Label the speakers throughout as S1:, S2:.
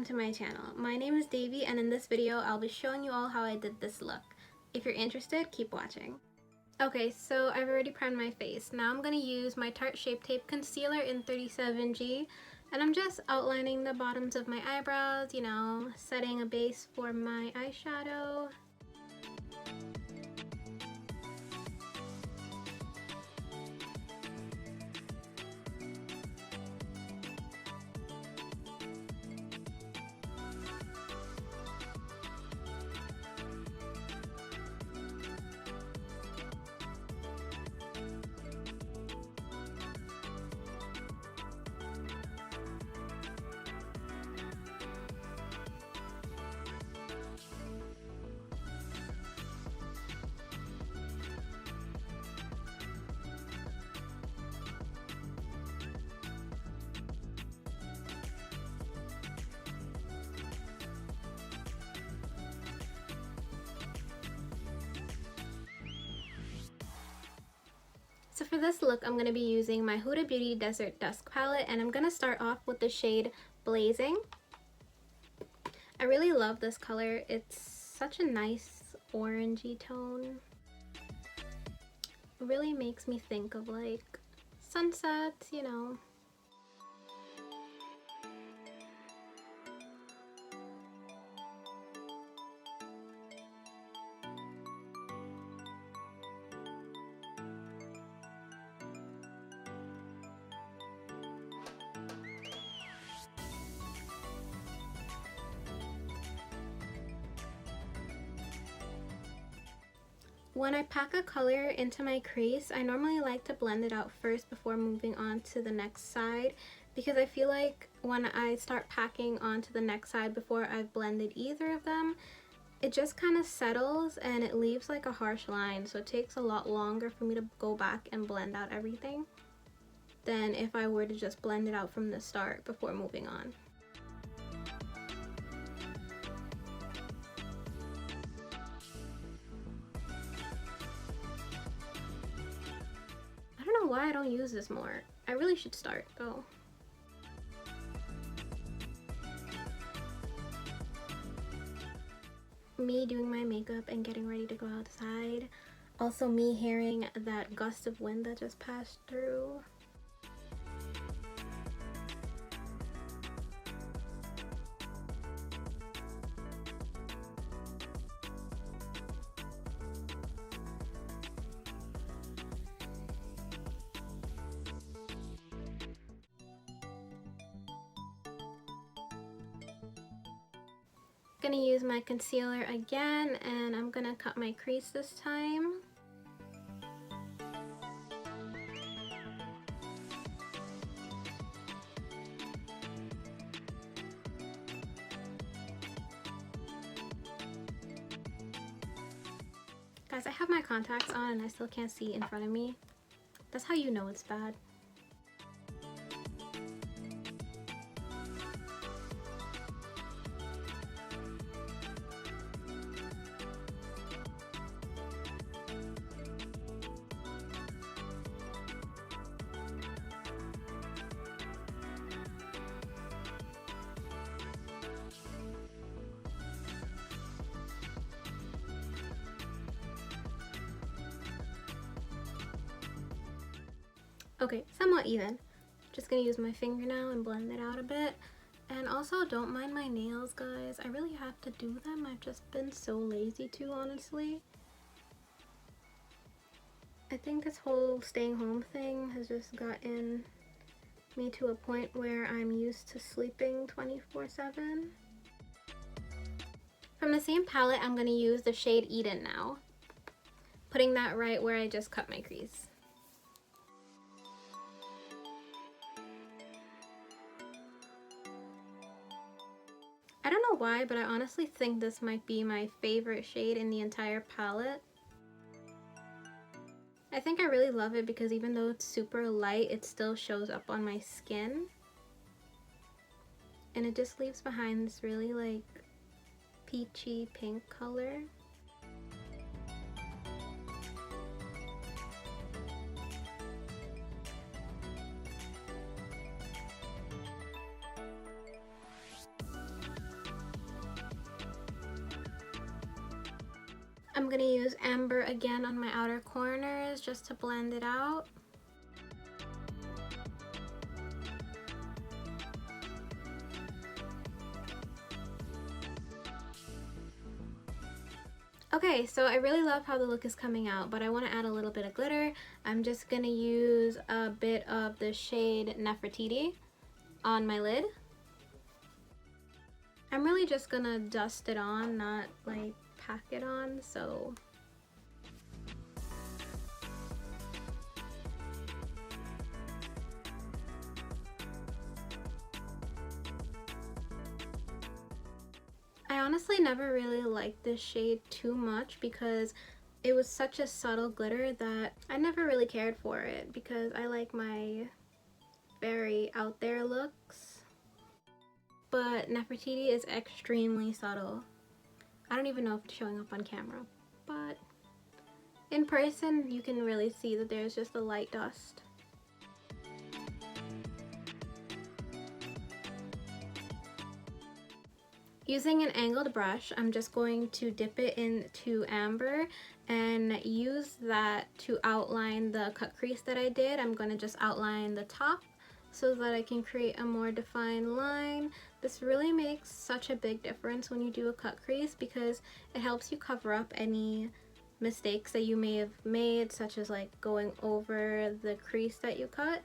S1: to my channel. My name is Davy, and in this video I'll be showing you all how I did this look. If you're interested, keep watching. Okay, so I've already primed my face. Now I'm going to use my Tarte Shape Tape Concealer in 37G, and I'm just outlining the bottoms of my eyebrows, you know, setting a base for my eyeshadow. So for this look, I'm going to be using my Huda Beauty Desert Dusk palette, and I'm going to start off with the shade Blazing. I really love this color. It's such a nice orangey tone. It really makes me think of like sunsets, you know. When I pack a color into my crease, I normally like to blend it out first before moving on to the next side, because I feel like when I start packing onto the next side before I've blended either of them, it just kind of settles and it leaves like a harsh line, so it takes a lot longer for me to go back and blend out everything than if I were to just blend it out from the start before moving on. I don't know why I don't use this more. I really should start though. Me doing my makeup and getting ready to go outside. Also me hearing that gust of wind that just passed through. Gonna use my concealer again, and I'm gonna cut my crease this time. Guys, I have my contacts on and I still can't see in front of me. That's how you know it's bad. Okay, somewhat even. Just gonna use my finger now and blend it out a bit. And also, don't mind my nails, guys. I really have to do them. I've just been so lazy to, honestly. I think this whole staying home thing has just gotten me to a point where I'm used to sleeping 24/7. From the same palette, I'm gonna use the shade Eden now. Putting that right where I just cut my crease. I don't know why, but I honestly think this might be my favorite shade in the entire palette. I think I really love it because even though it's super light, it still shows up on my skin. And it just leaves behind this really like peachy pink color. I'm gonna use amber again on my outer corners just to blend it out. Okay, so I really love how the look is coming out, but I want to add a little bit of glitter. I'm just gonna use a bit of the shade Nefertiti on my lid. I'm really just gonna dust it on, not like pack it on, so I honestly never really liked this shade too much because it was such a subtle glitter that I never really cared for it because I like my very out there looks. But Nefertiti is extremely subtle. I don't even know if it's showing up on camera, but in person you can really see that there's just a light dust. Using an angled brush, I'm just going to dip it into amber and use that to outline the cut crease that I did. I'm going to just outline the top so that I can create a more defined line. This really makes such a big difference when you do a cut crease because it helps you cover up any mistakes that you may have made, such as like going over the crease that you cut.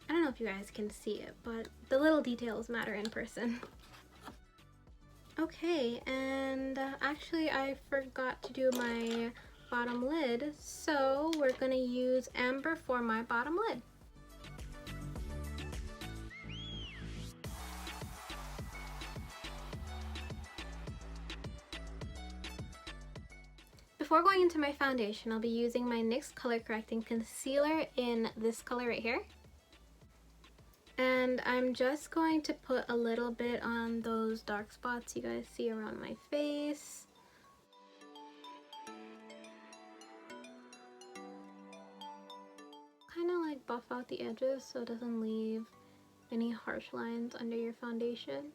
S1: I don't know if you guys can see it, but the little details matter in person. Okay, and actually I forgot to do my bottom lid, so we're gonna use amber for my bottom lid. Before going into my foundation, I'll be using my NYX Color Correcting Concealer in this color right here. And I'm just going to put a little bit on those dark spots you guys see around my face. Kind of like buff out the edges so it doesn't leave any harsh lines under your foundation.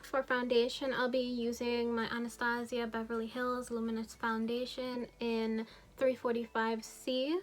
S1: For foundation, I'll be using my Anastasia Beverly Hills Luminous Foundation in 345C.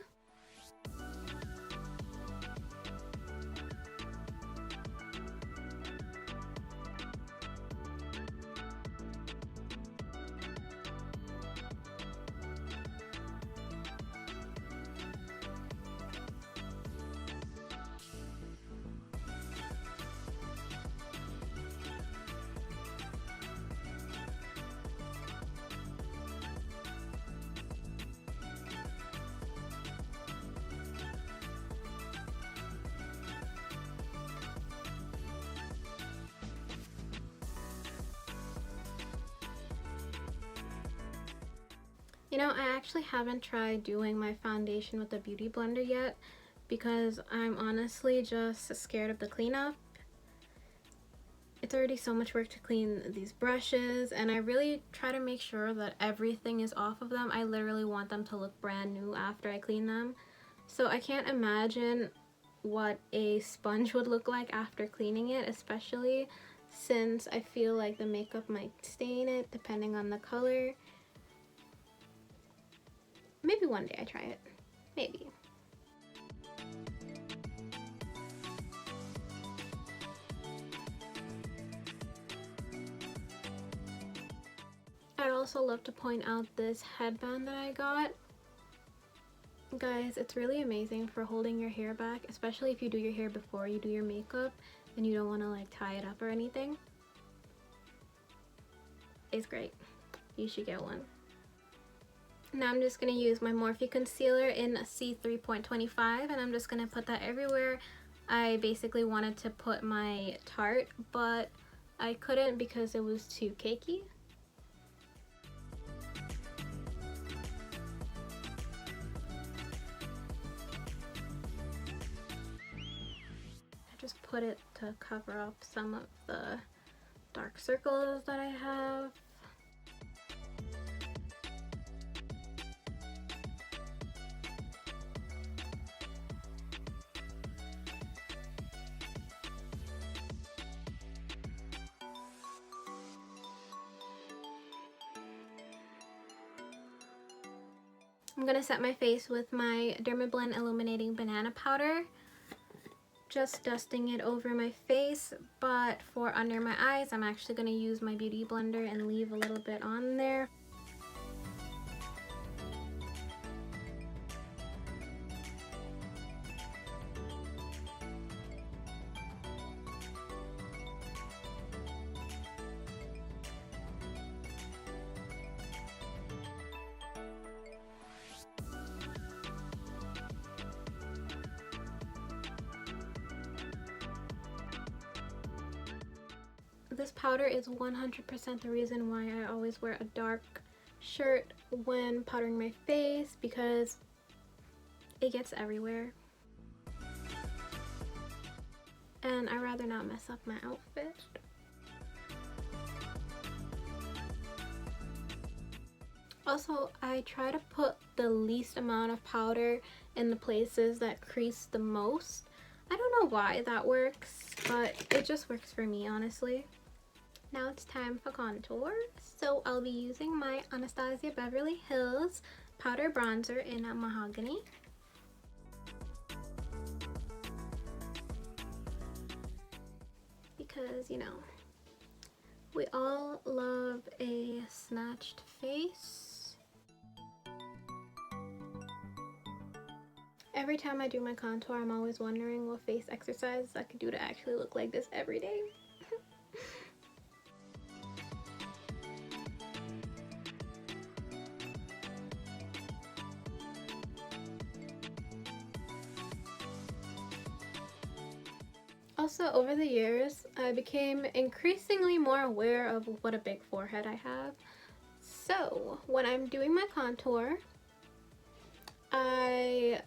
S1: You know, I actually haven't tried doing my foundation with a beauty blender yet because I'm honestly just scared of the cleanup. It's already so much work to clean these brushes, and I really try to make sure that everything is off of them. I literally want them to look brand new after I clean them. So I can't imagine what a sponge would look like after cleaning it, especially since I feel like the makeup might stain it depending on the color. Maybe one day I try it. Maybe. I'd also love to point out this headband that I got. Guys, it's really amazing for holding your hair back, especially if you do your hair before you do your makeup and you don't want to like tie it up or anything. It's great. You should get one. Now I'm just going to use my Morphe concealer in C3.25 and I'm just going to put that everywhere. I basically wanted to put my Tarte, but I couldn't because it was too cakey. I just put it to cover up some of the dark circles that I have. I'm gonna set my face with my Dermablend Illuminating Banana Powder. Just dusting it over my face, but for under my eyes, I'm actually gonna use my Beauty Blender and leave a little bit on there. This powder is 100% the reason why I always wear a dark shirt when powdering my face, because it gets everywhere. And I'd rather not mess up my outfit. Also, I try to put the least amount of powder in the places that crease the most. I don't know why that works, but it just works for me, honestly. Now it's time for contour. So I'll be using my Anastasia Beverly Hills powder bronzer in a mahogany. Because, you know, we all love a snatched face. Every time I do my contour, I'm always wondering what face exercises I could do to actually look like this every day. Also, over the years, I became increasingly more aware of what a big forehead I have. So, when I'm doing my contour, I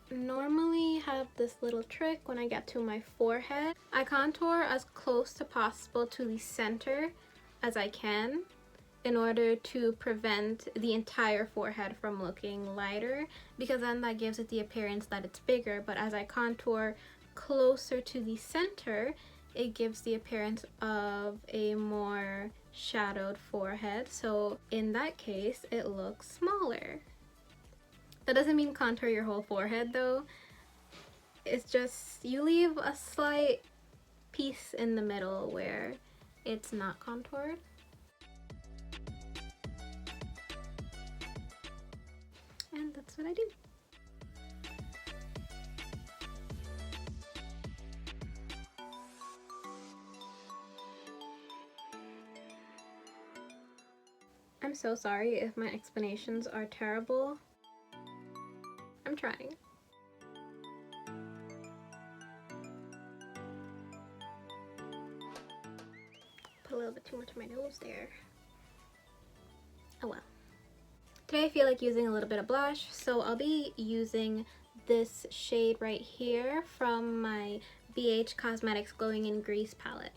S1: normally have this little trick when I get to my forehead. I contour as close to possible to the center as I can in order to prevent the entire forehead from looking lighter, because then that gives it the appearance that it's bigger. But as I contour closer to the center, it gives the appearance of a more shadowed forehead, so in that case it looks smaller. That doesn't mean contour your whole forehead though, it's just you leave a slight piece in the middle where it's not contoured. And that's what I do. I'm so sorry if my explanations are terrible. I'm trying. Put a little bit too much on my nose there. Oh well. Today I feel like using a little bit of blush, so I'll be using this shade right here from my BH Cosmetics Glowing in Grease palette.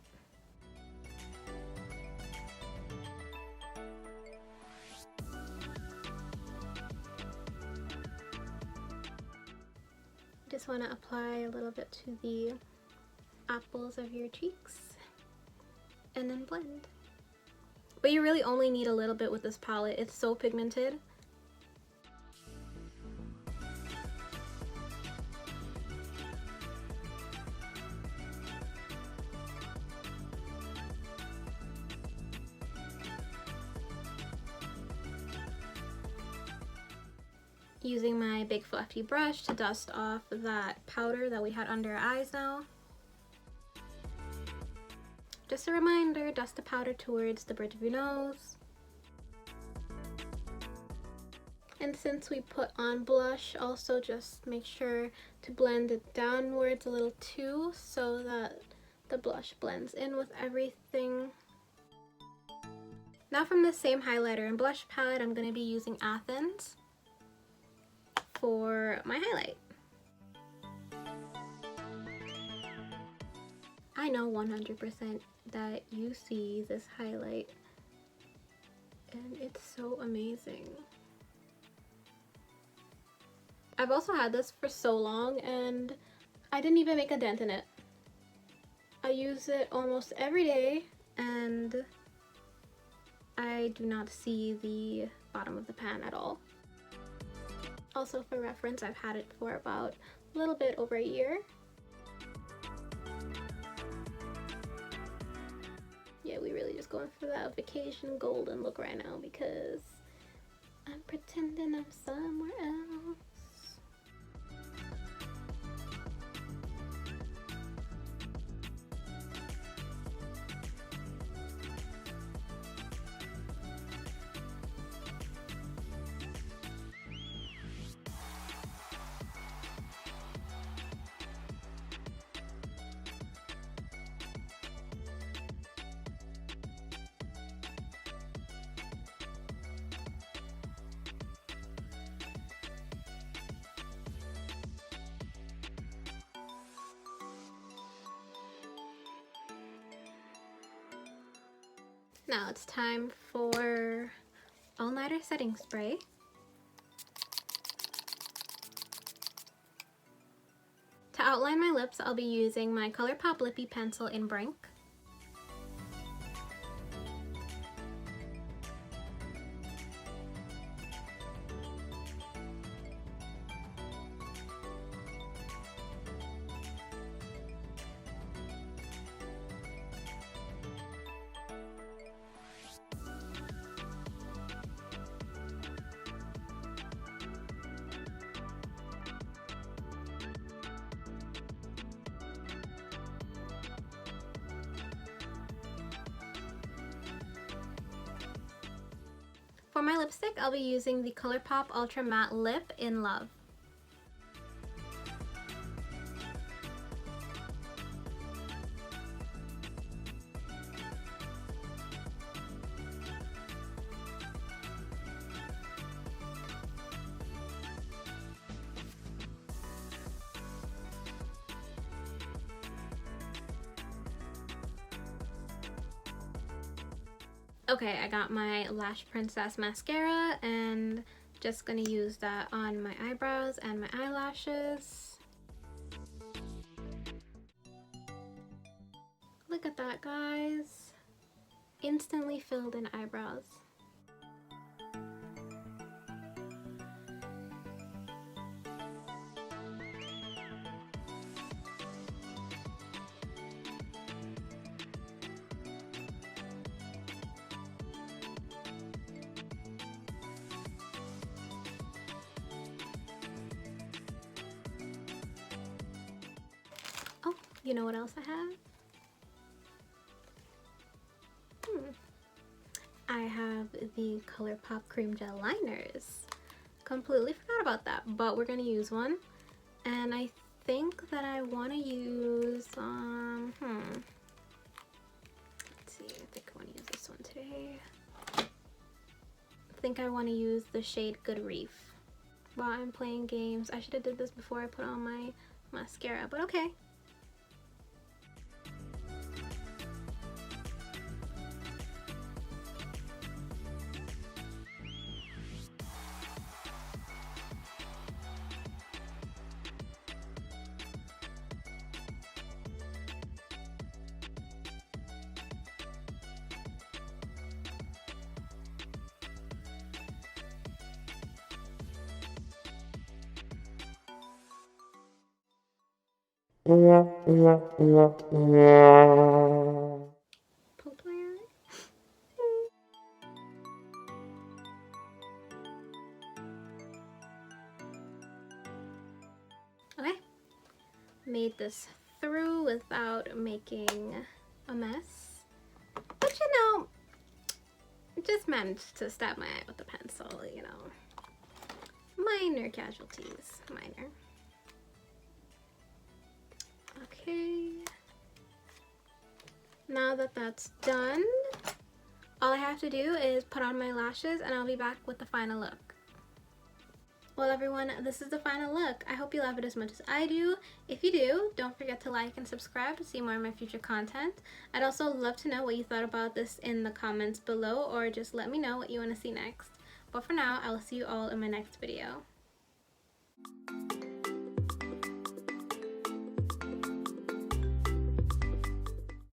S1: Just want to apply a little bit to the apples of your cheeks and then blend. But you really only need a little bit with this palette, it's so pigmented. Using my big fluffy brush to dust off that powder that we had under our eyes now. Just a reminder, dust the powder towards the bridge of your nose. And since we put on blush, also just make sure to blend it downwards a little too, so that the blush blends in with everything. Now from the same highlighter and blush palette, I'm going to be using Athens for my highlight. I know 100% that you see this highlight, and it's so amazing. I've also had this for so long and I didn't even make a dent in it. I use it almost every day and I do not see the bottom of the pan at all. Also, for reference, I've had it for about a little bit over a year. Yeah, we really just going for that vacation golden look right now because I'm pretending I'm somewhere else. Now it's time for all-nighter setting spray. To outline my lips, I'll be using my ColourPop Lippy Pencil in Brink. For my lipstick, I'll be using the ColourPop Ultra Matte Lip in Love. Okay, I got my Lash Princess mascara and just gonna use that on my eyebrows and my eyelashes. Look at that, guys. Instantly filled in eyebrows. Oh, you know what else I have? I have the ColourPop Cream Gel Liners. Completely forgot about that, but we're gonna use one. And I think that I wanna use, let's see, I think I wanna use this one today. I think I wanna use the shade Good Reef. While I'm playing games, I should have did this before I put on my mascara, but okay. Poked my eye. Okay, made this through without making a mess, but you know, just managed to stab my eye with the pencil, you know. Minor casualties, minor. Okay, now that that's done, all I have to do is put on my lashes and I'll be back with the final look. Well everyone, this is the final look. I hope you love it as much as I do. If you do, don't forget to like and subscribe to see more of my future content. I'd also love to know what you thought about this in the comments below, or just let me know what you want to see next. But for now, I will see you all in my next video.